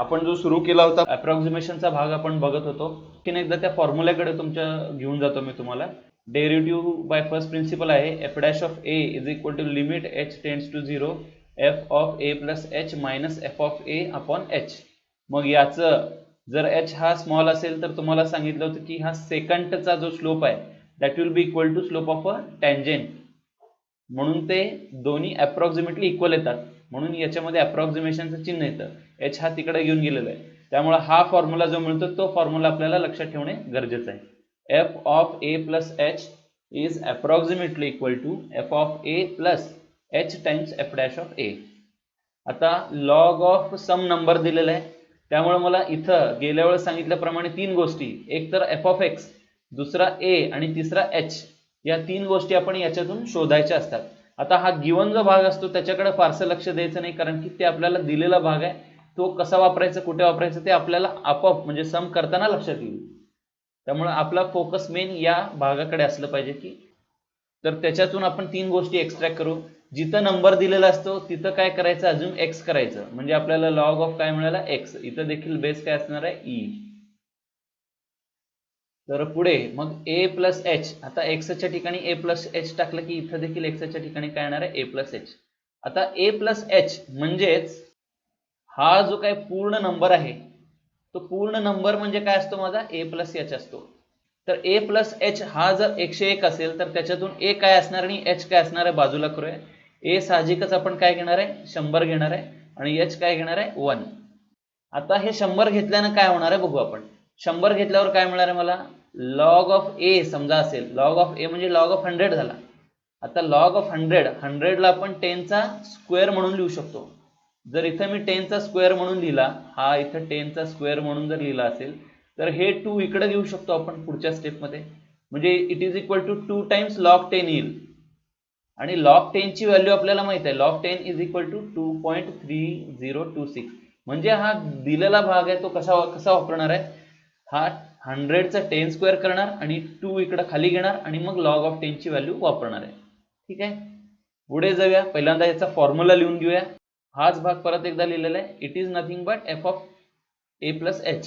आपण जो सुरू केला होता अप्रॉक्सिमेशनचा भाग आपण बघत होतो की एकदा त्या फॉर्म्युल्याकडे तुमच्या घेऊन जातो मी तुम्हाला. डेरिव्हेटिव्ह बाय फर्स्ट प्रिन्सिपल आहे f dash of a is equal to limit h tends to 0 f of A plus h minus f of a upon h. मग याचं जर एच हा स्मॉल असेल तर तुम्हाला सांगितलं होतं की हा सेकंडचा जो स्लोप आहे that will be equal to slope of a tangent, म्हणून ते दोन्ही अप्रॉक्सिमेटली इक्वल येतात, म्हणून याच्यामध्ये अप्रॉक्सिमेशनचं चिन्ह येतं. एच हा तिकडे घेऊन गेलेला आहे, त्यामुळे हा फॉर्म्युला जो मिळतो तो फॉर्म्युला आपल्याला लक्षात ठेवणे गरजेचं आहे. F of A plus H is approximately equal to F of A plus H times F dash of A. आता लॉग ऑफ सम नंबर दिलेला आहे, त्यामुळे मला इथं गेल्या वेळेस सांगितल्याप्रमाणे तीन गोष्टी, एक तर एफ ऑफ एक्स, दुसरा ए आणि तिसरा एच, या तीन गोष्टी आपण याच्यातून शोधायच्या असतात. आता हा गिवन जो भाग असतो त्याच्याकडे फारसं लक्ष द्यायचं नाही, कारण की ते आपल्याला दिलेला भाग आहे, तो कसा वापरायचा कुठे वापरायचं ते आपल्याला आपोआप म्हणजे सम करताना लक्षात येईल. त्यामुळे आपला फोकस मेन या भागाकडे असलं पाहिजे की तर त्याच्यातून आपण तीन गोष्टी एक्स्ट्रॅक्ट करू. जिथं नंबर दिलेला असतो तिथं काय करायचं, अजून एक्स करायचं, म्हणजे आपल्याला लॉग ऑफ काय मिळाला एक्स. इथं देखील बेस काय असणार आहे ई. तर पुढे मग ए प्लस एच, आता एक्सच्या ठिकाणी ए प्लस एच टाकलं की इथं देखील एक्सच्या ठिकाणी काय येणार आहे ए प्लस एच. आता ए प्लस एच म्हणजेच हा जो काय पूर्ण नंबर आहे तो पूर्ण नंबर म्हणजे काय असतो माझा ए प्लस एच असतो. तर ए प्लस एच हा जर 101 असेल तर त्याच्यातून ए काय असणार आणि एच काय असणार आहे बाजूला करूया. ए साहजिकच आपण काय घेणार आहे 100 घेणार आहे आणि एच काय घेणार आहे 1. आता हे 100 घेतल्यानं काय होणार आहे बघू आपण. 100 घेतल्यावर काय मिळणार आहे मला, लॉग ऑफ ए समजा असेल, लॉग ऑफ ए म्हणजे लॉग ऑफ 100 झाला. आता लॉग ऑफ 100 ला आपण 10 चा स्क्वेअर म्हणून लिहू शकतो. जर इथं मी 10 चा स्क्वेअर म्हणून लिहिला, हा इथं 10 चा स्क्वेअर म्हणून जर लिहिला असेल तर हे 2 इकडे घेऊ शकतो आपण पुढच्या स्टेपमध्ये, म्हणजे it is equal to 2 times log 10 येईल. आणि लॉग 10 ची व्हॅल्यू आपल्याला माहित आहे, लॉग 10 इज इक्वल टू 2.3026. म्हणजे हा दिलेला भाग आहे तो कसा वापरणार आहे, हा 100 चा 10 स्क्वेअर करणार आणि 2 इकडे खाली घेणार आणि मग लॉग ऑफ 10 ची व्हॅल्यू वापरणार आहे. ठीक आहे, पुढे जाऊया. पहिल्यांदा याचा फॉर्म्युला लिहून घेऊया. हाच भाग परत एकदा लिहिलेला आहे, it is nothing but F of A plus H.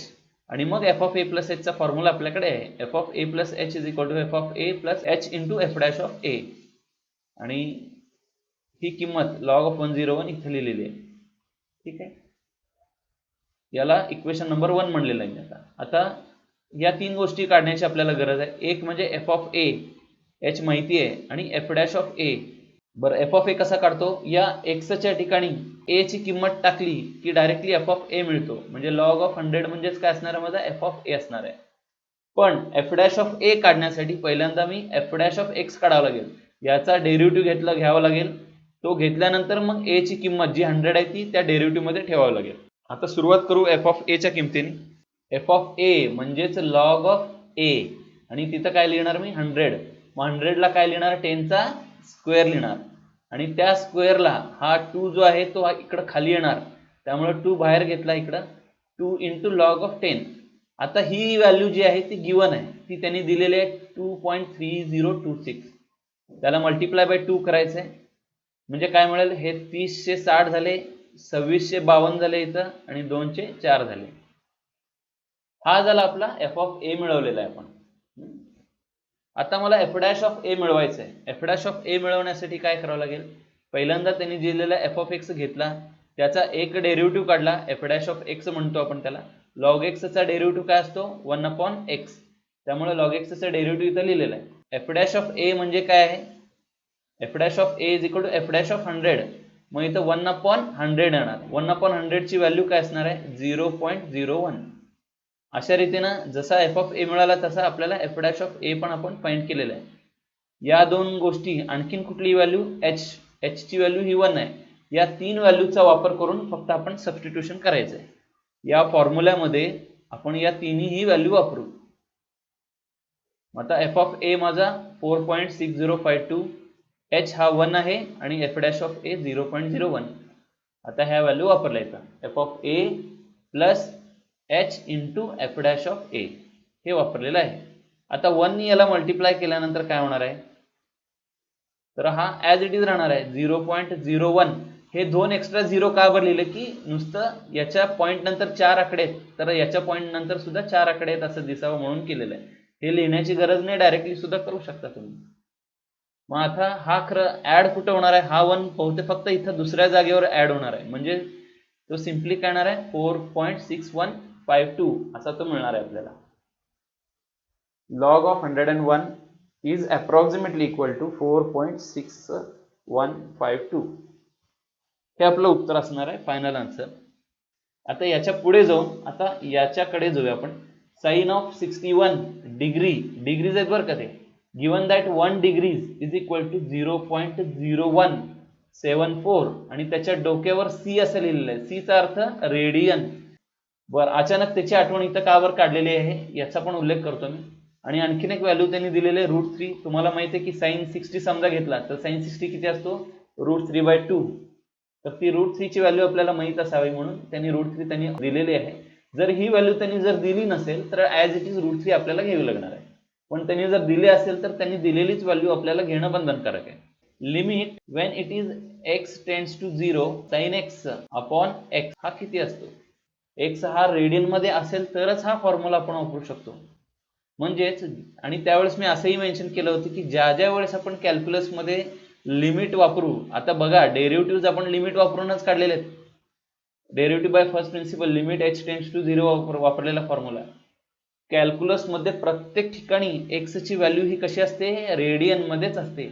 आणि मग F of A plus H चा फॉर्म्युला आपल्याकडे आहे, F of A plus H is equal to F of A plus H into F dash of A. आणि ही किंमत log of 101 इथे लिहिलेली आहे. ठीक आहे, याला इक्वेशन नंबर 1 म्हणलेलं आहे. आता या तीन गोष्टी काढण्याची आपल्याला गरज आहे. एक म्हणजे एफ ऑफ ए, एच माहिती आहे, आणि एफ डॅश ऑफ ए. बरं, एफ ऑफ ए कसा काढतो, या एक्सच्या ठिकाणी ए ची किंमत टाकली की डायरेक्टली एफ ऑफ ए मिळतो, म्हणजे लॉग ऑफ 100 म्हणजेच काय असणार आहे माझा एफ ऑफ ए असणार आहे. पण एफ डॅश ऑफ ए काढण्यासाठी पहिल्यांदा मी एफ डॅश ऑफ एक्स काढावं लागेल, याचा डेरिव्हेटिव्ह घ्यावा लागेल. तो घेतल्यानंतर मग ए ची किंमत जी 100 आहे ती त्या डेरिव्हेटिव्ह मध्ये ठेवावी लागेल. आता सुरुवात करू एफ ऑफ ए च्या किमतीने. एफ ऑफ ए म्हणजेच लॉग ऑफ ए, आणि तिथं काय लिहिणार मी 100. मग 100 ला काय लिहिणार 10 चा स्क्वेअर लिहिणार, आणि त्या स्क्वेअरला हा 2 जो आहे तो इकडं खाली येणार, त्यामुळे 2 बाहेर घेतला इकडं, 2 इंटू लॉग ऑफ 10. आता ही व्हॅल्यू जी आहे ती गिवन आहे, ती त्यांनी दिलेली आहे 2.3026. त्याला मल्टिप्लाय बाय 2 करायचं आहे, म्हणजे काय मिळेल, हे 3060 झाले, 2652 झाले इथं, आणि 204 झाले. हा झाला आपला एफ ऑफ ए मिळवलेला आहे आपण. आता मला एफ डॅश ऑफ ए मिळवायचं आहे. एफ डॅश ऑफ ए मिळवण्यासाठी काय करावं लागेल, पहिल्यांदा त्यांनी दिलेला एफ ऑफ एक्स घेतला, त्याचा एक डेरिव्हेटिव्ह काढला, एफ डॅश ऑफ एक्स म्हणतो आपण त्याला. लॉग एक्स चा डेरिव्हेटिव्ह काय असतो 1 अपॉन एक्स, त्यामुळे लॉग एक्स चा डेरिव्हेटिव्ह इथं लिहिलेला आहे. एफ डॅश ऑफ ए म्हणजे काय आहे, f dash of a is equal to f dash of 100. मग इथं 1 अपॉन 100 येणार, 1 अपॉन 100 ची व्हॅल्यू काय असणार आहे 0.01. अशा रीतीनं जसा एफ ऑफ ए मिळाला तसा आपल्याला एफ डॅश ऑफ ए पण आपण फाइंड केलेला आहे. या दोन गोष्टी, आणखीन कुठली व्हॅल्यू एच ची व्हॅल्यू ही 1 आहे, या तीन व्हॅल्यूचा वापर करून फक्त आपण सबस्टिट्यूशन करायचं आहे. या फॉर्म्युल्यामध्ये आपण या तिन्ही व्हॅल्यू वापरू. आता एफ ऑफ ए माझा 4.6052, एच हा 1 आहे आणि एफ डॅश ऑफ ए 0.01. आता ह्या व्हॅल्यू वापरल्या इथं F of A plus H into F dash of A हे वापरलेलं आहे. आता 1 नी याला मल्टिप्लाय केल्यानंतर काय होणार आहे, तर हा ॲज इट इज राहणार आहे 0.01. हे 2 एक्स्ट्रा 0 का बरं लिहिले की नुसतं याच्या पॉईंट नंतर 4 आकडे आहेत, तर याच्या पॉईंट नंतर सुद्धा 4 आकडे आहेत असं दिसावं म्हणून केलेलं आहे. हे लिहिण्याची गरज नाही, डायरेक्टली सुद्धा करू शकता तुम्ही. मग आता हा खरं ऍड कुठं होणार आहे, हा 1 बहुतेक फक्त इथं दुसऱ्या जागेवर ऍड होणार आहे, म्हणजे तो सिम्पली काय येणार आहे 4.6152 असा तो मिळणार आहे आपल्याला. log of 101 is approximately equal to 4.6152. हे आपलं उत्तर असणार आहे, फायनल आन्सर. आता याच्या पुढे जाऊन आता याच्याकडे जाऊया आपण. साइन ऑफ 61 डिग्री, डिग्रीज आहेत बरं का ते. Given that 1 degrees is equal to 0.0174 आणि त्याच्या डोक्यावर सी असं लिहिलेलं आहे. सी चा अर्थ रेडियन. बरं, अचानक त्याची आठवण इथं का बरं काढलेली आहे याचा पण उल्लेख करतो मी. आणि आणखीन एक व्हॅल्यू त्यांनी दिलेली आहे √3. तुम्हाला माहिती आहे की साइन 60 समजा घेतला तर साइन 60 किती असतो, √3/2. तर ती √3 ची व्हॅल्यू आपल्याला माहित असावी म्हणून त्यांनी √3 त्यांनी दिलेली आहे. जर ही व्हॅल्यू त्यांनी जर दिली नसेल तर ॲज इट इज √3 आपल्याला घ्यावी लागणार आहे. पण त्यांनी जर दिले असेल तर त्यांनी दिलेलीच व्हॅल्यू आपल्याला घेणं बंधनकारक आहे. Limit when it is x tends to 0 sin x upon x हा किती असतो. x हा रेडियन मध्ये असेल तरच हा फॉर्म्युला आपण वापरू शकतो. म्हणजेच, आणि त्यावेळेस मी असंही मेन्शन केलं होतं की ज्या ज्या वेळेस आपण कॅल्क्युलस मध्ये लिमिट वापरू, आता बघा डेरिव्हेटिव्ह आपण लिमिट वापरूनच काढलेले आहेत. Derivative by first principle limit h tends to 0 वापरलेला फॉर्म्युला. कॅल्क्युलस मध्ये प्रत्येक ठिकाणी x ची व्हॅल्यू ही कशी असते, रेडियन मध्येच असते.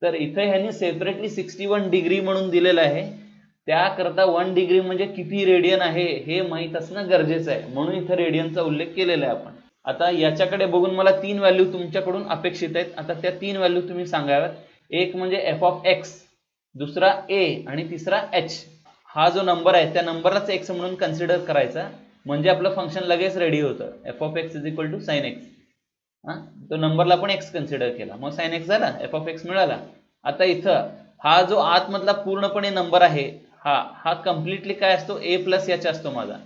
तर इथे ह्यांनी सेपरेटली 61 डिग्री म्हणून दिलेलं आहे. त्याकरता 1 डिग्री म्हणजे किती रेडियन आहे हे माहीत असणं गरजेचं आहे, म्हणून इथे रेडियनचा उल्लेख केलेला आहे आपण. आता याच्याकडे बघून मला 3 व्हॅल्यू तुमच्याकडून अपेक्षित आहेत. आता त्या 3 व्हॅल्यू तुम्ही सांगाव्यात. एक म्हणजे f(x), दुसरा a आणि तिसरा h. हा जो नंबर आहे त्या नंबरलाच x म्हणून कन्सिडर करायचा, म्हणजे आपलं फंक्शन लगेच रेडी होतं. f(x) = sin x. तो नंबरला आपण x कन्सिडर केला, मग sin x झाला, f(x) मिळाला. आता इथं हा जो आतमधला पूर्णपणे नंबर आहे हा कम्प्लिटली काय असतो, a + h असतो माझा.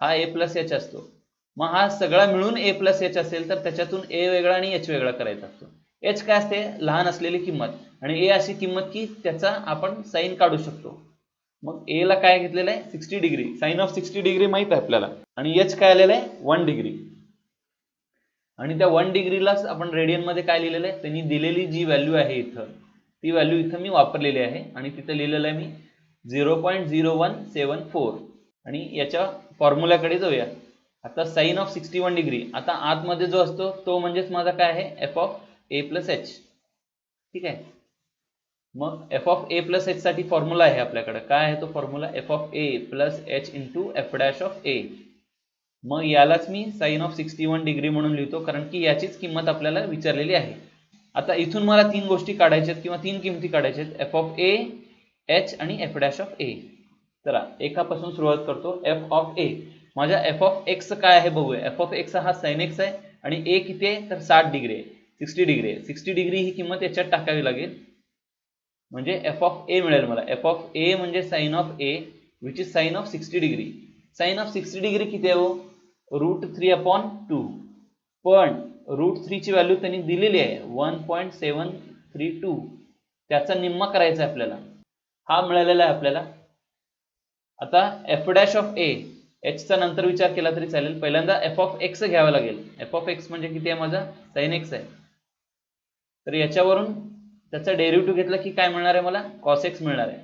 हा a + h असतो. मग हा सगळा मिळून a + h असेल तर त्याच्यातून a वेगळा आणि h वेगळा करायचा असतो. h काय असते, लहान असलेली किंमत, आणि a अशी किंमत की त्याचा आपण साइन काढू शकतो. मग a ला काय घेतलेलं आहे 60 डिग्री, साइन ऑफ 60 डिग्री माहित आहे आपल्याला, आणि h काय आलेलं आहे 1 डिग्री. आणि त्या 1 डिग्रीलाच आपण रेडियन मध्ये काय लिहिलेलं आहे, त्यांनी दिलेली जी व्हॅल्यू आहे इथं ती व्हॅल्यू इथं मी वापरलेली आहे आणि तिथं लिहिलेलं आहे मी 0.0174. आणि याच्या फॉर्म्युल्याकडे जाऊया. आता साइन ऑफ 61 डिग्री, आता आतमध्ये जो असतो तो म्हणजेच माझा काय आहे f(a + h). ठीक आहे. मग f(a + h) साठी फॉर्म्युला आहे आपल्याकडे. काय आहे तो फॉर्म्युला, f(a + h × f'(a). मग यालाच मी साइन ऑफ 61 डिग्री म्हणून लिहितो, कारण की याचीच किंमत आपल्याला विचारलेली आहे. आता इथून मला 3 गोष्टी काढायच्या आहेत किंवा 3 किमती काढायच्या आहेत, f(a), h आणि f'(a). चला एकापासून सुरुवात करतो. f(a), माझ्या f(x) काय आहे बघूया. f(x) हा sin x आहे आणि a किती आहे तर 60 डिग्री आहे, 60 डिग्री आहे. 60 डिग्री ही किंमत याच्यात टाकावी लागेल, म्हणजे f(a) मिळेल मला. f(a) म्हणजे sin of a which is sin of 60 degree. sin of 60 degree किती आहे हो, √3/2. पण √3 ची व्हॅल्यू त्यांनी दिलेली आहे 1.732. त्याचा निम्मा करायचा आहे आपल्याला, हा मिळालेला आहे आपल्याला. आता f'(a), h चा नंतर विचार केला तरी चालेल, पहिल्यांदा f(x) घ्यावा लागेल. f(x) म्हणजे किती आहे माझा sin x आहे. तर याच्यावरून त्याचा डेरिव्हेटिव्ह घेतला की काय मिळणार आहे मला, cos x मिळणार आहे.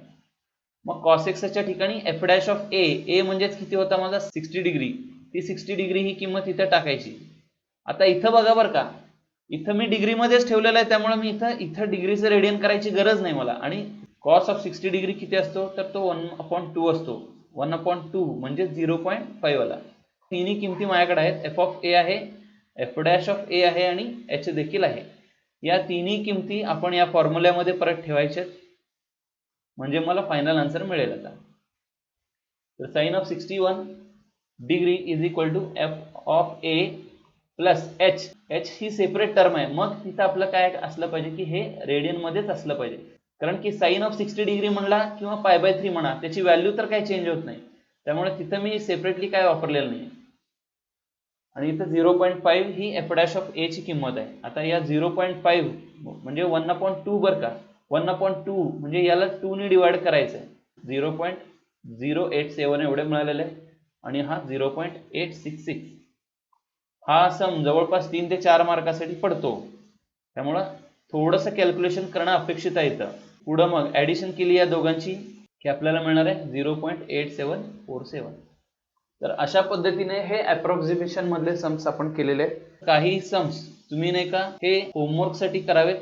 मग cos x च्या ठिकाणी f'(a) म्हणजेच किती होता माझा 60 डिग्री. ती 60 डिग्री ही किंमत इथं टाकायची. आता इथं बघा बरं का, इथं मी डिग्री मध्येच ठेवलेलं आहे, त्यामुळे मी इथं डिग्रीचं रेडियन करायची गरज नाही मला. आणि cos ऑफ 60 डिग्री किती असतो तर तो 1/2 असतो. 1/2 म्हणजे 0.5 वाला. तिन्ही किमती माझ्याकडे आहेत, f(a) आहे, f'(a) आहे आणि h देखील आहे. या तिन्ही किमती आपण या फॉर्म्युल्यामध्ये परत ठेवायच्या, म्हणजे मला फायनल आन्सर मिळेल. आता तर sine of 61 degree is equal to f(a + h). h ही सेपरेट टर्म आहे, मग तिथं आपलं काय असलं पाहिजे की हे रेडियन मध्येच असलं पाहिजे, कारण की साइन ऑफ 60 डिग्री म्हणला किंवा π/3 म्हणा त्याची व्हॅल्यू तर काही चेंज होत नाही, त्यामुळे तिथं मी सेपरेटली काय वापरलेलं नाही. आणि इथं 0.5 ही f'(a) ची किंमत आहे. आता या 0.5 म्हणजे 1/2 बरं का, 1/2 म्हणजे याला 2 ने डिवाइड करायचं आहे. 0.087 एवढे मिळालेले आहे आणि हा 0.866. हा सम जवळपास 3 ते 4 मार्कासाठी पडतो. त्यामुळं थोडंसं कॅल्क्युलेशन करणं अपेक्षित आहे इथं. पुढं मग ऍडिशन केली या दोघांची की आपल्याला मिळणार आहे 0.8747. तर अशा पद्धतीने हे अप्रॉक्सिमेशन मधले सम्स आपण केलेले आहेत. काही सम्स तुम्ही नाही का हे होमवर्क साठी करावेत